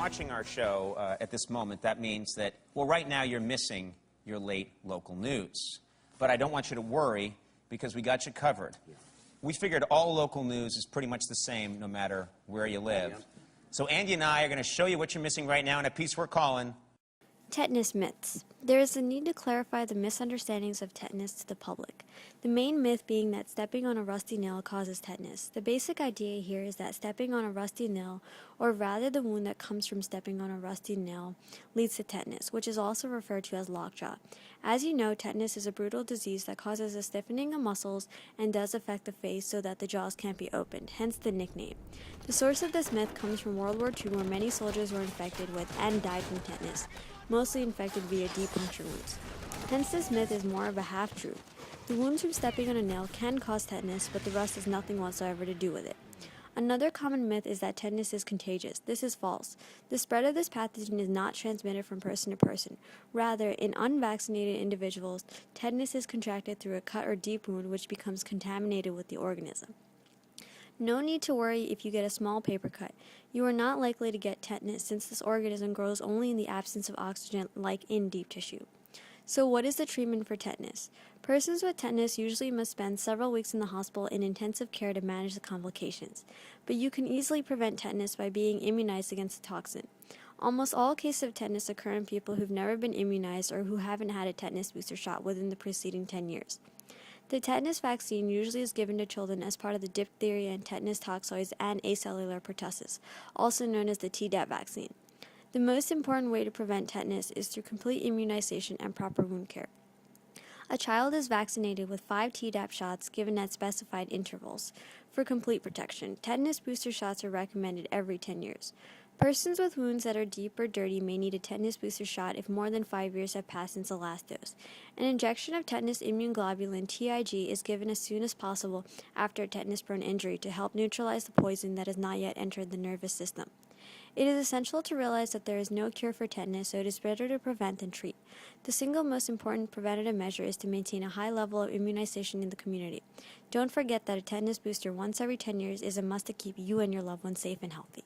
watching our show at this moment, that means that, well, right now you're missing your late local news. But I don't want you to worry, because we got you covered. We figured all local news is pretty much the same no matter where you live. So Andy and I are going to show you what you're missing right now in a piece we're calling Tetanus myths. There is a need to clarify the misunderstandings of tetanus to the public. The main myth being that stepping on a rusty nail causes tetanus. The basic idea here is that stepping on a rusty nail, or rather the wound that comes from stepping on a rusty nail, leads to tetanus, which is also referred to as lockjaw. As you know, tetanus is a brutal disease that causes a stiffening of muscles and does affect the face so that the jaws can't be opened, hence the nickname. The source of this myth comes from World War II, where many soldiers were infected with and died from tetanus, mostly infected via deep puncture wounds. Hence, this myth is more of a half-truth. The wounds from stepping on a nail can cause tetanus, but the rest has nothing whatsoever to do with it. Another common myth is that tetanus is contagious. This is false. The spread of this pathogen is not transmitted from person to person. Rather, in unvaccinated individuals, tetanus is contracted through a cut or deep wound which becomes contaminated with the organism. No need to worry if you get a small paper cut. You are not likely to get tetanus since this organism grows only in the absence of oxygen, like in deep tissue. So what is the treatment for tetanus? Persons with tetanus usually must spend several weeks in the hospital in intensive care to manage the complications. But you can easily prevent tetanus by being immunized against the toxin. Almost all cases of tetanus occur in people who've never been immunized or who haven't had a tetanus booster shot within the preceding 10 years. The tetanus vaccine usually is given to children as part of the diphtheria and tetanus toxoids and acellular pertussis, also known as the Tdap vaccine. The most important way to prevent tetanus is through complete immunization and proper wound care. A child is vaccinated with 5 Tdap shots given at specified intervals. For complete protection, tetanus booster shots are recommended every 10 years. Persons with wounds that are deep or dirty may need a tetanus booster shot if more than 5 years have passed since the last dose. An injection of tetanus immunoglobulin TIG is given as soon as possible after a tetanus-prone injury to help neutralize the poison that has not yet entered the nervous system. It is essential to realize that there is no cure for tetanus, so it is better to prevent than treat. The single most important preventative measure is to maintain a high level of immunization in the community. Don't forget that a tetanus booster once every 10 years is a must to keep you and your loved ones safe and healthy.